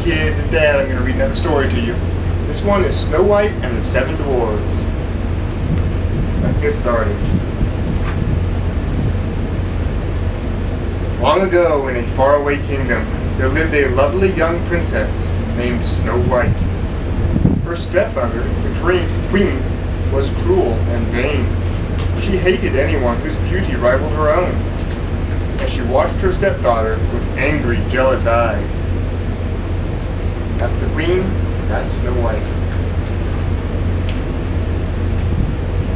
kids, it's Dad. I'm going to read another story to you. This one is Snow White and the Seven Dwarfs. Let's get started. Long ago, in a faraway kingdom, there lived a lovely young princess named Snow White. Her stepmother, the queen, was cruel and vain. She hated anyone whose beauty rivaled her own, and she watched her stepdaughter with angry, jealous eyes. That's the queen, that's Snow White.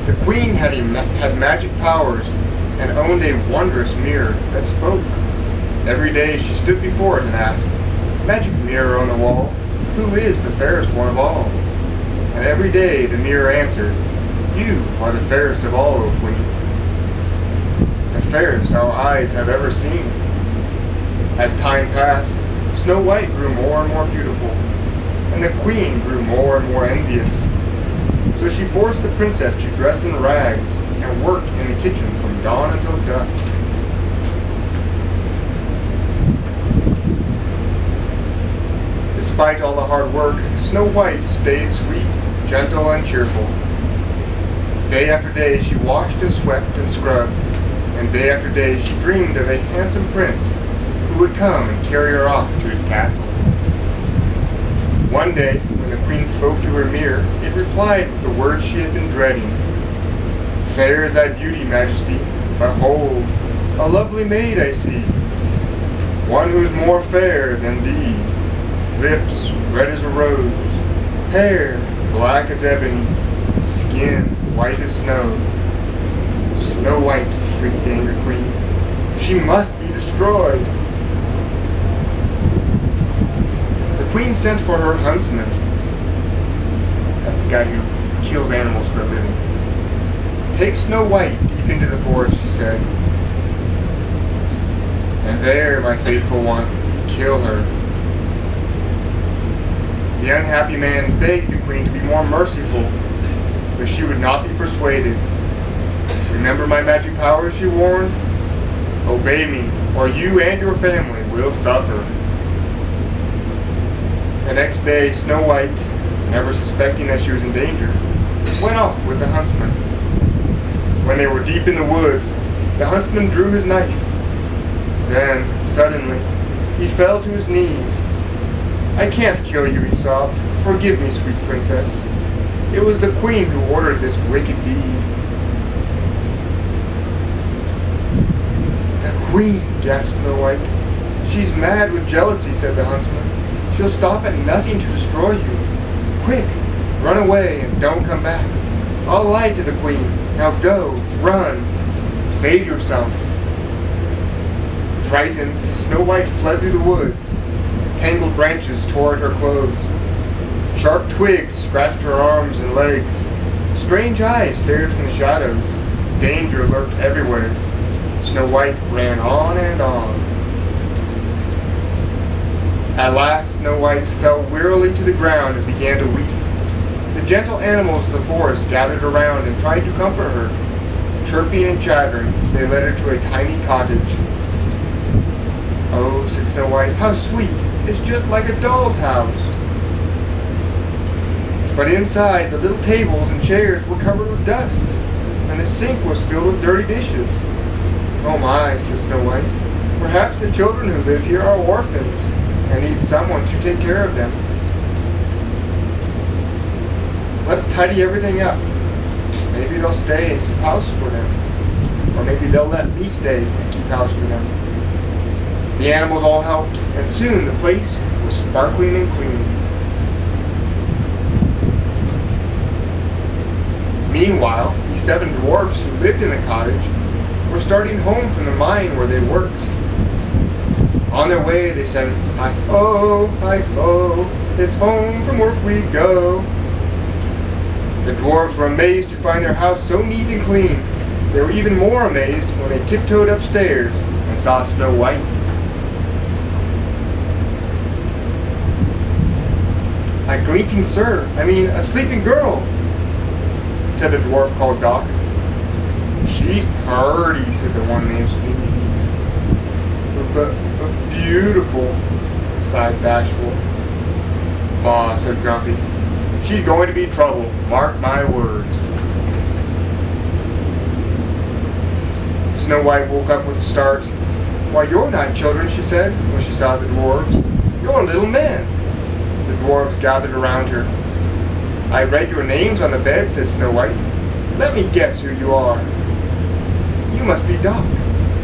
The queen had magic powers and owned a wondrous mirror that spoke. Every day she stood before it and asked, "Magic mirror on the wall, who is the fairest one of all?" And every day the mirror answered, "You are the fairest of all, O queen. The fairest our eyes have ever seen." As time passed, Snow White grew more and more beautiful, and the queen grew more and more envious. So she forced the princess to dress in rags and work in the kitchen from dawn until dusk. Despite all the hard work, Snow White stayed sweet, gentle, and cheerful. Day after day she washed and swept and scrubbed, and day after day she dreamed of a handsome prince who would come and carry her off to his castle. One day, when the queen spoke to her mirror, it replied with the words she had been dreading. "Fair is thy beauty, Majesty. Behold, a lovely maid I see, one who is more fair than thee. Lips red as a rose, hair black as ebony, skin white as snow." "Snow White," shrieked the angry queen, "she must be destroyed." The queen sent for her huntsman. That's the guy who kills animals for a living. "Take Snow White deep into the forest," she said, "and there, my faithful one, kill her." The unhappy man begged the queen to be more merciful, but she would not be persuaded. "Remember my magic powers," she warned. "Obey me, or you and your family will suffer." The next day, Snow White, never suspecting that she was in danger, went off with the huntsman. When they were deep in the woods, the huntsman drew his knife. Then, suddenly, he fell to his knees. "I can't kill you," he sobbed. "Forgive me, sweet princess. It was the queen who ordered this wicked deed." "The queen," gasped Snow White. "She's mad with jealousy," said the huntsman. "She'll stop at nothing to destroy you. Quick, run away and don't come back. I'll lie to the queen. Now go, run, save yourself." Frightened, Snow White fled through the woods. Tangled branches tore at her clothes. Sharp twigs scratched her arms and legs. Strange eyes stared from the shadows. Danger lurked everywhere. Snow White ran on and on. At last, Snow White fell wearily to the ground and began to weep. The gentle animals of the forest gathered around and tried to comfort her. Chirping and chattering, they led her to a tiny cottage. "Oh," said Snow White, "how sweet! It's just like a doll's house." But inside, the little tables and chairs were covered with dust, and the sink was filled with dirty dishes. "Oh my," said Snow White, "perhaps the children who live here are orphans and need someone to take care of them. Let's tidy everything up. Maybe they'll stay and keep house for them. Or maybe they'll let me stay and keep house for them." The animals all helped, and soon the place was sparkling and clean. Meanwhile, the seven dwarfs who lived in the cottage were starting home from the mine where they worked. On their way, they sang, "Hi-ho, hi-ho, it's home from work we go." The dwarves were amazed to find their house so neat and clean. They were even more amazed when they tiptoed upstairs and saw Snow White. "A gleeping a sleeping girl," said the dwarf called Doc. "She's purty," said the one named Sneezy. But beautiful," sighed Bashful. "Bah," said Grumpy. "She's going to be trouble, mark my words." Snow White woke up with a start. "Why, you're not children," she said, when she saw the dwarves. "You're little men." The dwarves gathered around her. "I read your names on the bed," said Snow White. "Let me guess who you are. You must be Duck,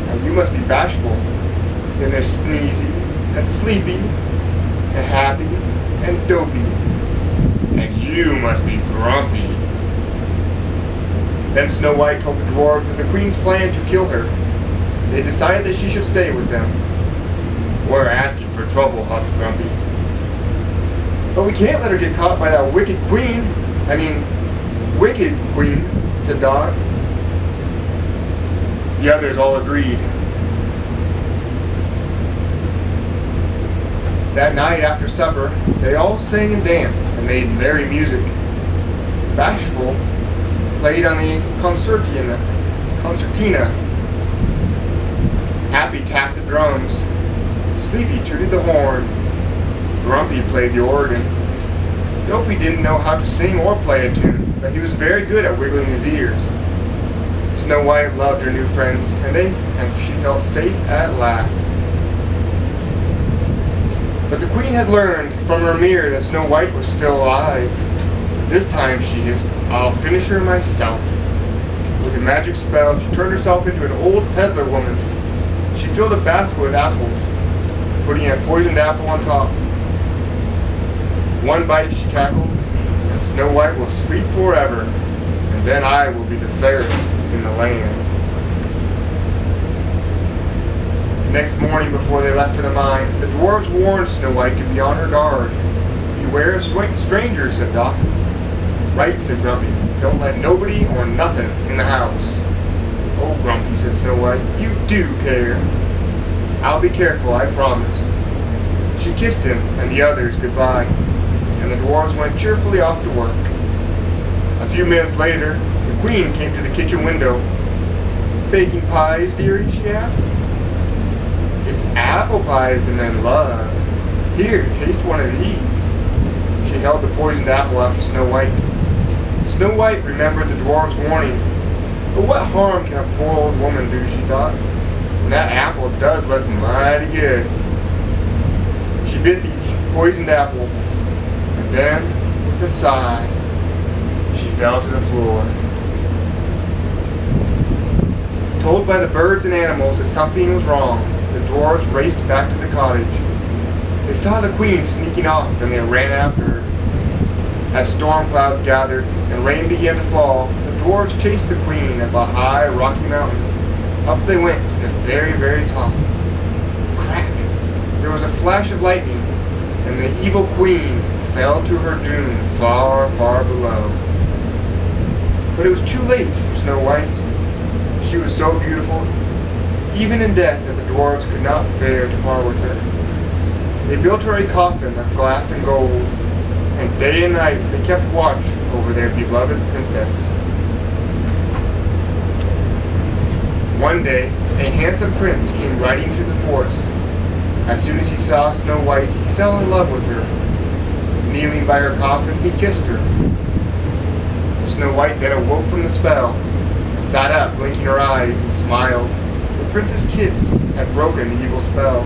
and you must be Bashful. Then there's Sneezy, and Sleepy, and Happy, and Dopey. And you must be Grumpy." Then Snow White told the dwarves of the queen's plan to kill her. They decided that she should stay with them. "We're asking for trouble," huffed Grumpy. "But we can't let her get caught by that wicked queen. Wicked queen," said Dog. The others all agreed. That night after supper, they all sang and danced and made merry music. Bashful played on the concertina. Happy tapped the drums. Sleepy tooted the horn. Grumpy played the organ. Dopey didn't know how to sing or play a tune, but he was very good at wiggling his ears. Snow White loved her new friends, and she felt safe at last. But the queen had learned from her mirror that Snow White was still alive. This time, she hissed, "I'll finish her myself." With a magic spell, she turned herself into an old peddler woman. She filled a basket with apples, putting a poisoned apple on top. "One bite," she cackled, "and Snow White will sleep forever, and then I will be the fairest in the land." Next morning, before they left for the mine, the dwarves warned Snow White to be on her guard. "Beware of strangers," said Doc. "Right," said Grumpy. "Don't let nobody or nothing in the house." "Oh, Grumpy," said Snow White, "you do care." "I'll be careful, I promise." She kissed him and the others goodbye, and the dwarves went cheerfully off to work. A few minutes later, the queen came to the kitchen window. "Baking pies, dearie?" she asked. "It's apple pies the men love. Here, taste one of these." She held the poisoned apple out to Snow White. Snow White remembered the dwarf's warning. But what harm can a poor old woman do, she thought. And that apple does look mighty good. She bit the poisoned apple, and then, with a sigh, she fell to the floor. Told by the birds and animals that something was wrong, the dwarves raced back to the cottage. They saw the queen sneaking off, and they ran after her. As storm clouds gathered and rain began to fall, the dwarves chased the queen up a high, rocky mountain. Up they went to the very, very top. Crack! There was a flash of lightning, and the evil queen fell to her doom far, far below. But it was too late for Snow White. She was so beautiful, even in death, that the dwarves could not bear to part with her. They built her a coffin of glass and gold, and day and night they kept watch over their beloved princess. One day, a handsome prince came riding through the forest. As soon as he saw Snow White, he fell in love with her. Kneeling by her coffin, he kissed her. Snow White then awoke from the spell, and sat up, blinking her eyes, and smiled. The prince's kiss had broken the evil spell.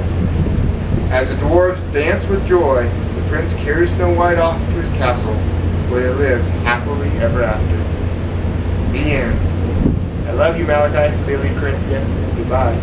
As the dwarves danced with joy, the prince carried Snow White off to his castle, where they lived happily ever after. The end. I love you, Malachi, Lily, Corinthia. Goodbye.